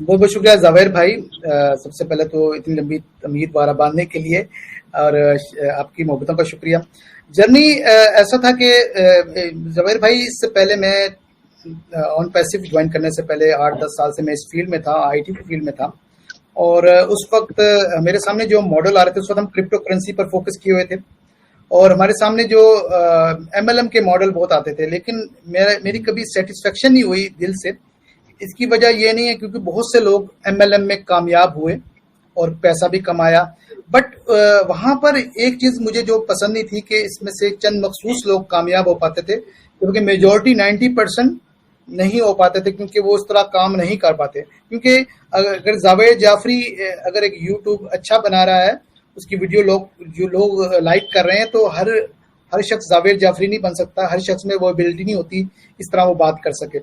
बहुत बहुत शुक्रिया जावेर भाई। सबसे पहले तो इतनी लंबी तमीद वारा बांधने के लिए और आपकी मोहब्बतों का शुक्रिया। जर्नी ऐसा था कि जावेर भाई, इससे पहले मैं ऑन पैसिव ज्वाइन करने से पहले 8-10 साल से मैं इस फील्ड में था, आईटी फील्ड में था। और उस वक्त मेरे सामने जो मॉडल आ रहे थे, उस वक्त हम क्रिप्टो करेंसी पर फोकस किए हुए थे और हमारे सामने जो एमएलएम के मॉडल बहुत आते थे, लेकिन मेरी कभी सेटिस्फेक्शन नहीं हुई दिल से। इसकी वजह ये नहीं है क्योंकि बहुत से लोग एमएलएम में कामयाब हुए और पैसा भी कमाया, बट वहां पर एक चीज मुझे जो पसंद नहीं थी कि इसमें से चंद मखसूस लोग कामयाब हो पाते थे, क्योंकि मेजोरिटी 90% नहीं हो पाते थे, क्योंकि वो उस तरह काम नहीं कर पाते। क्योंकि अगर जावेद जाफरी अगर एक यूट्यूब अच्छा बना रहा है, उसकी वीडियो लोग लाइक कर रहे हैं, तो हर शख्स जावेद जाफरी नहीं बन सकता, हर शख्स में वो एबिलिटी नहीं होती इस तरह वो बात कर सके।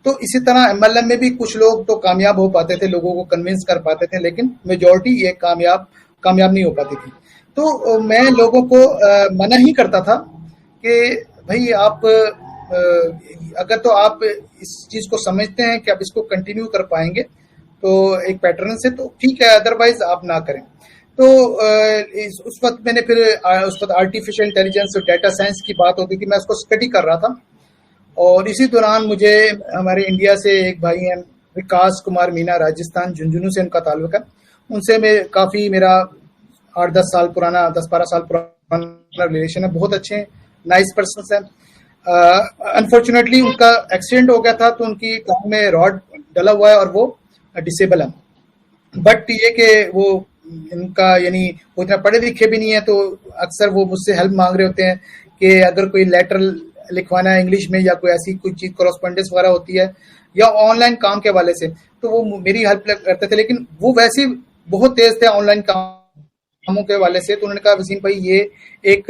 तो इसी तरह एमएलएम में भी कुछ लोग तो कामयाब हो पाते थे, लोगों को कन्विंस कर पाते थे, लेकिन मेजोरिटी ये कामयाब नहीं हो पाती थी। तो मैं लोगों को मना ही करता था कि भाई आप अगर तो आप इस चीज को समझते हैं कि आप इसको कंटिन्यू कर पाएंगे तो एक पैटर्न से, तो ठीक है, अदरवाइज आप ना करें। तो उस वक्त मैंने फिर उस वक्त आर्टिफिशियल इंटेलिजेंस और डाटा साइंस की बात होती थी, मैं उसको स्टडी कर रहा था। और इसी दौरान मुझे हमारे इंडिया से एक भाई हैं, विकास कुमार मीना, राजस्थान झुंझुनू से उनका ताल्लुक है। उनसे मैं काफ़ी मेरा 8-10 साल पुराना, 10-12 साल पुराना रिलेशन है। बहुत अच्छे नाइस पर्सन है। अनफॉर्चुनेटली उनका एक्सीडेंट हो गया था, तो उनकी गाँव में रॉड डला हुआ है और वो डिसेबल है। बट ये कि वो इनका यानी वो इतना पढ़े लिखे भी नहीं है, तो अक्सर वो मुझसे हेल्प मांग रहे होते हैं कि अगर कोई लेटर लिखवाना है इंग्लिश में या कोई ऐसी कोई चीज कॉरेस्पॉन्डेंस वगैरह होती है या ऑनलाइन काम के हवाले से, तो वो मेरी हेल्प करते थे। लेकिन वो वैसे बहुत तेज थे ऑनलाइन कामों के हवाले से, तो उन्होंने कहा वसीम भाई ये एक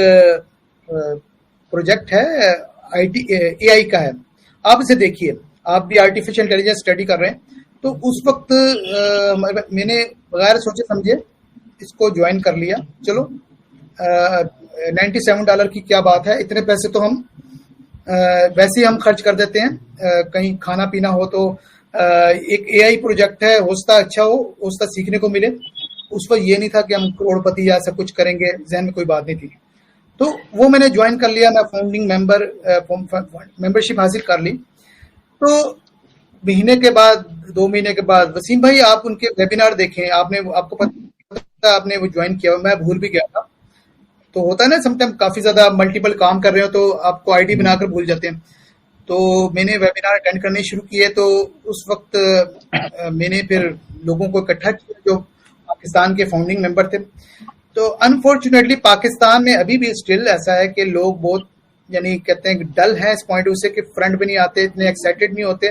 प्रोजेक्ट है आईटी एआई का है, आप इसे देखिए, आप भी आर्टिफिशियल इंटेलिजेंस स्टडी कर रहे हैं। तो उस वक्त मैंने बगैर सोचे समझे इसको ज्वाइन कर लिया। चलो $97 की क्या बात है, इतने पैसे तो हम वैसे ही हम खर्च कर देते हैं, कहीं खाना पीना हो तो। एक एआई प्रोजेक्ट है, होता अच्छा होता सीखने को मिले। उस पर ये नहीं था कि हम करोड़पति या ऐसा कुछ करेंगे, जहन में कोई बात नहीं थी। तो वो मैंने ज्वाइन कर लिया, मैं फाउंडिंग मेंबरशिप हासिल कर ली। तो महीने के बाद, 2 महीने के बाद, वसीम भाई आप उनके वेबिनार देखें, आपको पता आपने वो ज्वाइन किया, मैं भूल भी गया था। तो होता है ना समटाइम काफी ज्यादा मल्टीपल काम कर रहे हो तो आपको आईडी बनाकर भूल जाते हैं। तो मैंने वेबिनार अटेंड करने शुरू किए, तो उस वक्त मैंने फिर लोगों को इकट्ठा किया जो पाकिस्तान के फाउंडिंग मेंबर थे। तो अनफॉर्चुनेटली पाकिस्तान में अभी भी स्टिल ऐसा है कि लोग बहुत यानी कहते हैं डल है इस पॉइंट से कि फ्रंट पे नहीं आते, इतने एक्साइटेड नहीं होते,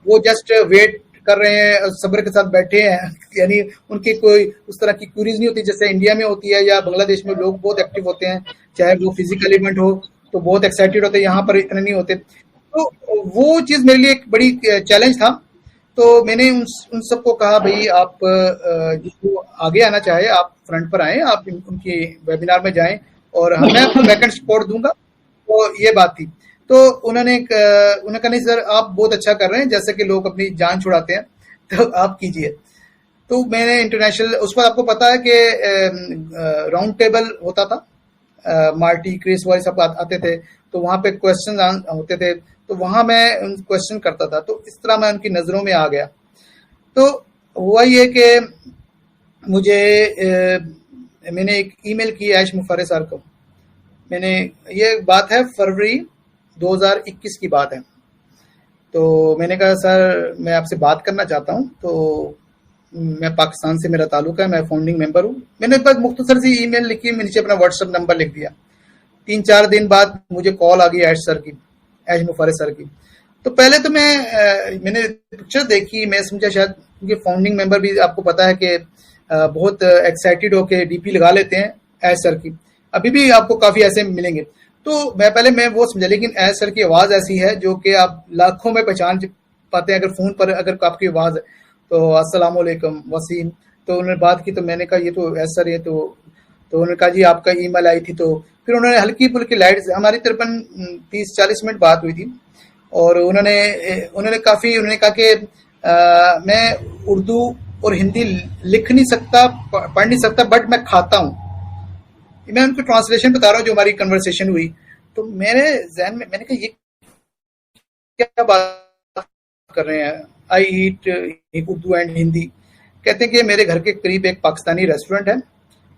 वो जस्ट वेट कर रहे हैं, सब्र के साथ बैठे हैं। यानी उनकी कोई उस तरह की क्यूरीज नहीं होती जैसे इंडिया में होती है या बांग्लादेश में। लोग बहुत एक्टिव होते हैं, चाहे वो फिजिकल इवेंट हो तो बहुत एक्साइटेड होते हैं, यहाँ पर इतने नहीं होते। तो वो चीज मेरे लिए एक बड़ी चैलेंज था। तो मैंने उन सबको कहा भाई आप जिसको आगे आना चाहे आप फ्रंट पर आए, आप उनके वेबिनार में जाएं और मैं आपको बैकएंड सपोर्ट दूंगा। तो ये बात थी। तो उन्होंने कहा नहीं सर आप बहुत अच्छा कर रहे हैं, जैसे कि लोग अपनी जान छुड़ाते हैं, तो आप कीजिए। तो मैंने इंटरनेशनल, उस पर आपको पता है कि राउंड टेबल होता था, मार्टी क्रिस वाले सब आते थे, तो वहां पे क्वेश्चन होते थे, तो वहां मैं क्वेश्चन करता था। तो इस तरह मैं उनकी नजरों में आ गया। तो हुआ ये कि मुझे मैंने एक ईमेल की ऐश मुफारे सर को। मैंने, ये बात है फरवरी 2021 की बात है। तो मैंने कहा सर मैं आपसे बात करना चाहता हूं, तो मैं पाकिस्तान से मेरा ताल्लुक है, मैं फाउंडिंग मेंबर हूं। मैंने बस मुख्तसर सी ईमेल लिखी, मैं नीचे अपना व्हाट्सएप नंबर लिख दिया। 3-4 दिन बाद मुझे कॉल आ गई ऐश मुफारे सर की। तो पहले तो मैंने पिक्चर देखी, मैं समझा शायद क्योंकि फाउंडिंग मेंबर भी आपको पता है कि बहुत एक्साइटेड होके डीपी लगा लेते हैं ऐश सर की। अभी भी आपको काफी ऐसे मिलेंगे। तो मैं वो समझा, लेकिन ऐश सर की आवाज ऐसी है जो कि आप लाखों में पहचान पाते हैं। अगर फोन पर अगर आपकी आवाज है तो अस्सलाम वालेकुम वसीम। तो उन्होंने बात की, तो मैंने कहा ये तो ऐश सर है। तो उन्होंने कहा जी आपका ईमेल आई थी। तो फिर उन्होंने हल्की फुल्की लाइट, हमारी तकरीबन 30-40 मिनट बात हुई थी। और उन्होंने कहा कि मैं उर्दू और हिंदी लिख नहीं सकता, पढ़ नहीं सकता, बट मैं खाता हूँ। मैं उनको ट्रांसलेशन बता रहा हूँ जो हमारी कन्वर्सेशन हुई। तो मेरे जहन में मैंने कहा ये क्या बात कर रहे हैं, आई ईट उर्दू एंड हिंदी। कहते हैं कि मेरे घर के करीब एक पाकिस्तानी रेस्टोरेंट है,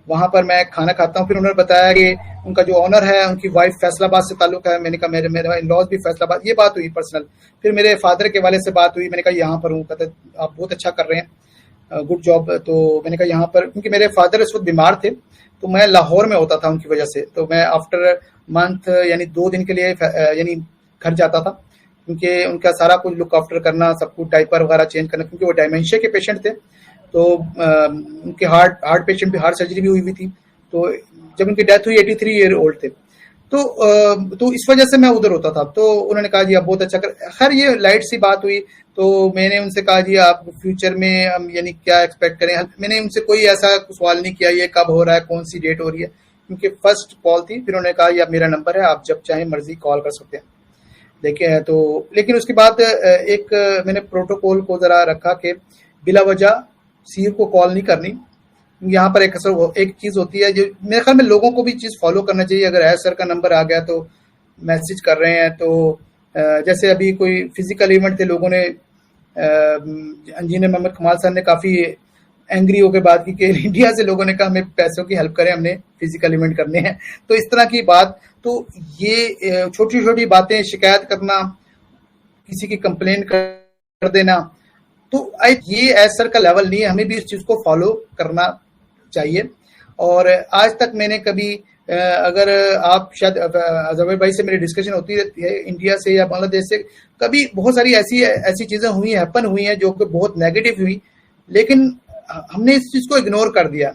वहां पर मैं खाना खाता हूँ। फिर उन्होंने बताया कि उनका जो ऑनर है उनकी वाइफ फैसलाबाद से ताल्लुक है। मैंने कहा मेरे मेरे इन लॉज भी फैसलाबाद। ये बात हुई पर्सनल। फिर मेरे फादर के वाले से बात हुई, मैंने कहा यहाँ पर हूँ। कहते आप बहुत अच्छा कर रहे हैं, गुड जॉब। तो मैंने कहा यहाँ पर, क्योंकि मेरे फादर इस वक्त बीमार थे, तो मैं लाहौर में होता था उनकी वजह से। तो मैं आफ्टर मंथ यानी 2 दिन के लिए यानी घर जाता था, क्योंकि उनका सारा कुछ लुक आफ्टर करना, सब कुछ डायपर वगैरह चेंज करना, क्योंकि वो डायमेंशिया के पेशेंट थे। तो उनके हार्ट पेशेंट भी, हार्ट सर्जरी भी हुई थी। तो जब उनकी डेथ हुई 83 ईयर ओल्ड थे। तो इस वजह से मैं उधर होता था। तो उन्होंने कहा जी आप बहुत अच्छा कर। खैर ये लाइट सी बात हुई। तो मैंने उनसे कहा जी आप फ्यूचर में हम यानी क्या एक्सपेक्ट करें। मैंने उनसे कोई ऐसा सवाल नहीं किया ये कब हो रहा है, कौन सी डेट हो रही है, क्योंकि फर्स्ट कॉल थी। फिर उन्होंने कहा ये मेरा नंबर है, आप जब चाहें मर्जी कॉल कर सकते हैं। देखिए तो लेकिन उसके बाद एक मैंने प्रोटोकॉल को जरा रखा कि बिला वजह सीईओ को कॉल नहीं करनी। यहाँ पर एक चीज होती है जो मेरे ख्याल में लोगों को भी चीज फॉलो करना चाहिए। अगर है सर का नंबर आ गया तो मैसेज कर रहे हैं, तो जैसे अभी कोई फिजिकल इवेंट थे, लोगों ने इंजीनियर मोहम्मद कमाल सर ने काफी एंग्री होकर बात की कि इंडिया से लोगों ने कहा हमें पैसों की हेल्प करें, हमने फिजिकल इवेंट करने हैं। तो इस तरह की बात, तो ये छोटी छोटी बातें, शिकायत करना, किसी की कंप्लेन कर देना, तो ये एज सर का लेवल नहीं है। हमें भी इस चीज को फॉलो करना चाहिए। और आज तक मैंने कभी अगर आप शायद अजहर भाई से मेरी डिस्कशन होती रहती है इंडिया से या बांग्लादेश से, कभी बहुत सारी ऐसी चीजें हुई, हैपन हुई हैं जो कि बहुत नेगेटिव हुई, लेकिन हमने इस चीज को इग्नोर कर दिया।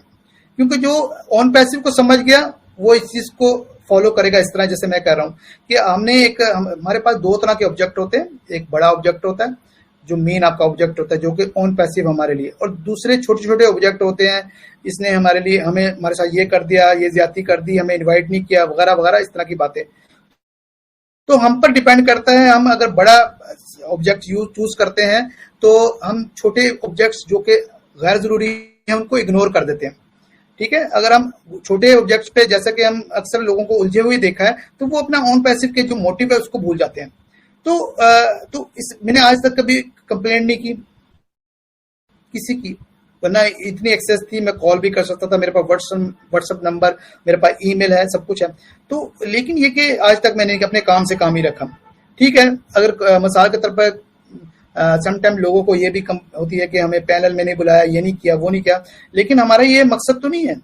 क्योंकि जो ऑन पैसिव को समझ गया वो इस चीज को फॉलो करेगा। इस तरह जैसे मैं कह रहा हूँ कि हमारे पास 2 तरह के ऑब्जेक्ट होते हैं। एक बड़ा ऑब्जेक्ट होता है जो मेन आपका ऑब्जेक्ट होता है, जो कि ऑन पैसिव हमारे लिए, और दूसरे छोटे छोटे ऑब्जेक्ट होते हैं, इसने हमारे साथ ये कर दिया, ये ज्यादती कर दी, हमें इनवाइट नहीं किया, वगैरह वगैरह, इस तरह की बातें। तो हम पर डिपेंड करता है। हम अगर बड़ा ऑब्जेक्ट चूज करते हैं तो हम छोटे ऑब्जेक्ट्स जो कि गैर जरूरी है उनको इग्नोर कर देते हैं। ठीक है, अगर हम छोटे ऑब्जेक्ट्स पे, जैसा कि हम अक्सर लोगों को उलझे हुए देखा है, तो वो अपना ऑन पैसिव के जो मोटिव है उसको भूल जाते हैं। तो मैंने आज तक कभी कंप्लेंट नहीं की किसी की, वरना इतनी एक्सेस थी, मैं कॉल भी कर सकता था, मेरे पास व्हाट्सएप नंबर, मेरे पास ईमेल है, सब कुछ है। तो लेकिन ये कि आज तक मैंने अपने काम से काम ही रखा। ठीक है, अगर मिसाल के तौर पर समटाइम लोगों को ये भी होती है कि हमें पैनल में नहीं बुलाया, ये नहीं किया, वो नहीं किया, लेकिन हमारा ये मकसद तो नहीं है।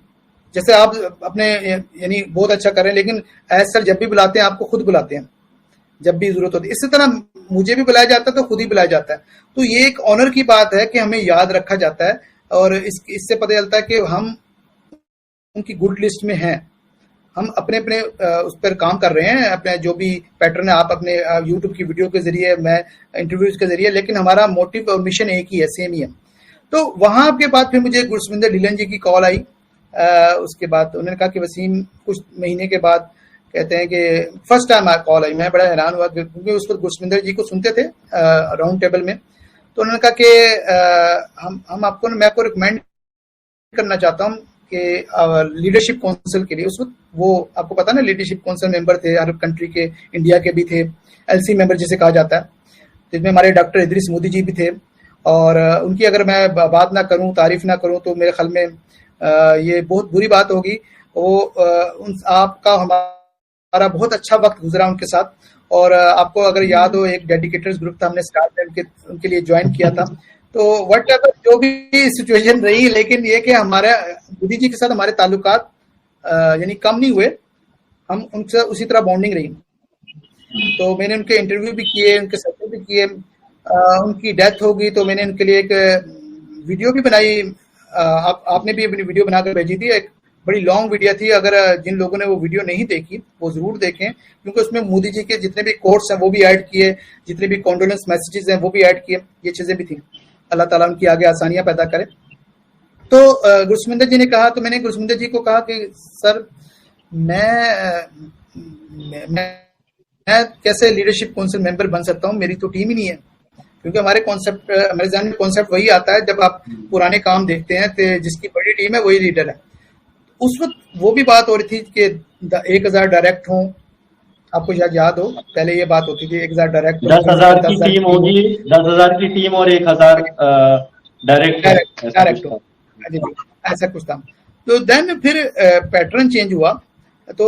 जैसे आप अपने यानी बहुत अच्छा कर रहे हैं, लेकिन एज सर जब भी बुलाते हैं आपको खुद बुलाते हैं जब भी जरूरत होती है। इसी तरह मुझे भी बुलाया जाता है तो खुद ही बुलाया जाता है। तो ये एक ऑनर की बात है कि हमें याद रखा जाता है, और इससे पता चलता है कि हम उनकी गुड लिस्ट में हैं। हम अपने अपने उस पर काम कर रहे हैं, अपने जो भी पैटर्न है, आप अपने यूट्यूब की वीडियो के जरिए, मैं इंटरव्यूज के जरिए, लेकिन हमारा मोटिव और मिशन एक ही है, सेम ही है। तो वहां के बाद फिर मुझे गुरसविंदर ढीलन जी की कॉल आई। उसके बाद उन्होंने कहा कि वसीम, कुछ महीने के बाद कहते हैं कि फर्स्ट टाइम कॉल आई, मैं बड़ा हैरान हुआ क्योंकि उस वक्त गुरसविंदर जी को सुनते थे राउंड टेबल में। तो उन्होंने कहा कि मैं आपको रिकमेंड करना चाहता हूँ कि लीडरशिप काउंसिल के लिए, उस वक्त वो आपको पता ना लीडरशिप काउंसिल मेंबर थे अरब कंट्री के, इंडिया के भी थे, एलसी मेंबर जिसे कहा जाता है, जिसमें हमारे डॉक्टर इदरीस मोदी जी भी थे। और उनकी अगर मैं बात ना करूं, तारीफ ना करूं, तो मेरे ख्याल में ये बहुत बुरी बात होगी। वो आपका हमारा बहुत अच्छा वक्त गुजरा उनके साथ। और आपको अगर याद हो, एक डेडिकेटर्स ग्रुप था, हमने स्टार्ट उनके लिए ज्वाइन किया था। तो वट एवर जो भी सिचुएशन रही, लेकिन ये कि हमारे मोदी जी के साथ हमारे ताल्लुकात यानी कम नहीं हुए, हम उनसे उसी तरह बॉन्डिंग रही। तो मैंने उनके इंटरव्यू भी किए, उनके सफर भी किए। उनकी डेथ हो गई तो मैंने उनके लिए एक वीडियो भी बनाई। आपने भी अपनी वीडियो बनाकर भेजी थी, एक बड़ी लॉन्ग वीडियो थी। अगर जिन लोगों ने वो वीडियो नहीं देखी वो जरूर देखें, क्योंकि उसमें मोदी जी के जितने भी कोट्स हैं वो भी ऐड किए, जितने भी कॉन्डोलेंस मैसेजेस हैं वो भी ऐड किए, ये चीजें भी थी। अल्लाह ताला उनकी आगे आसानियां पैदा करे। तो गुरसविंदर जी ने कहा, तो मैंने गुरसविंदर जी को कहा कि सर मैं कैसे लीडरशिप काउंसिल मेंबर बन सकता हूँ, मेरी तो टीम ही नहीं है। क्योंकि हमारे जहन में कॉन्सेप्ट वही आता है जब आप पुराने काम देखते हैं, तो जिसकी बड़ी टीम है वही लीडर है। उस वक्त वो भी बात हो रही थी कि 1000 डायरेक्ट हों, आपको शायद याद हो, पहले ये बात होती थी 1000 डायरेक्ट, 10,000 की टीम होगी, 10,000 की टीम और 1,000 डायरेक्ट हो, ऐसा कुछ था। तो देन फिर पैटर्न चेंज हुआ। तो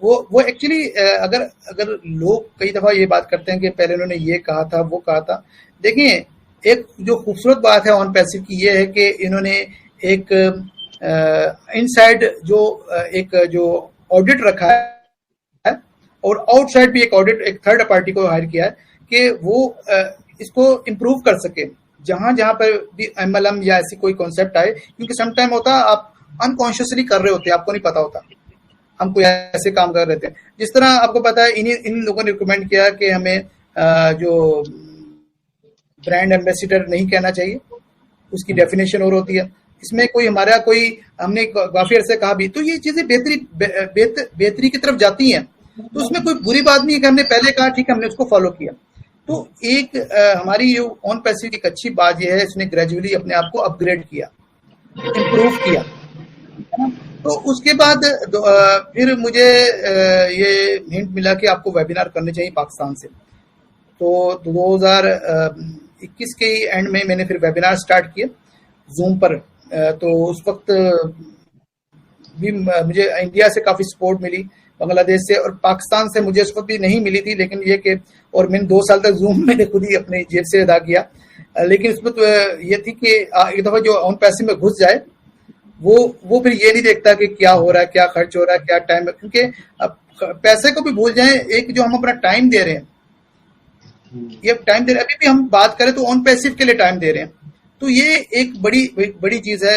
वो एक्चुअली अगर लोग कई दफा ये बात करते हैं कि पहले उन्होंने ये कहा था, वो कहा था, देखिए एक जो खूबसूरत बात है ऑन पैसिव की ये है कि इन्होंने एक इनसाइड जो ऑडिट रखा है और आउटसाइड भी एक थर्ड पार्टी को हायर किया है कि वो इसको इम्प्रूव कर सके जहां पर भी MLM या ऐसी कोई कॉन्सेप्ट आए, क्योंकि सम टाइम होता है आप अनकॉन्शियसली कर रहे होते हैं, आपको नहीं पता होता, हम कोई ऐसे काम कर रहे थे। जिस तरह आपको पता है इन लोगों ने रिकमेंड किया कि हमें जो ब्रांड एम्बेसिडर नहीं कहना चाहिए, उसकी डेफिनेशन और होती है। इसमें हमने काफी अर्से कहा भी, तो ये चीजें बेहतरी की तरफ जाती हैं, तो उसमें कोई बुरी बात नहीं है कि हमने पहले कहा, ठीक है, हमने उसको फॉलो किया। तो एक हमारी जो ऑन पैसिव की एक अच्छी बात यह है, इसने ग्रेजुअली अपने आप को अपग्रेड किया, इम्प्रूव किया। तो उसके बाद फिर मुझे ये हिंट मिला कि आपको वेबिनार करने चाहिए पाकिस्तान से। तो 2021 के एंड में मैंने फिर वेबिनार स्टार्ट किए जूम पर। तो उस वक्त भी मुझे इंडिया से काफी सपोर्ट मिली, बांग्लादेश से और पाकिस्तान से मुझे उस वक्त भी नहीं मिली थी, लेकिन ये कि और मैंने 2 साल तक जूम मैंने खुद ही अपनी जेब से अदा किया। लेकिन उसमें तो ये थी कि एक दफा जो ऑन पैसिव में घुस जाए वो फिर ये नहीं देखता कि क्या हो रहा है, क्या खर्च हो रहा है, क्या टाइम है, क्योंकि पैसे को भी भूल जाएं, एक जो हम अपना टाइम दे रहे हैं, ये टाइम दे रहे हैं, अभी भी हम बात करें तो ऑन पैसिव के लिए टाइम दे रहे हैं, तो ये एक बड़ी चीज है।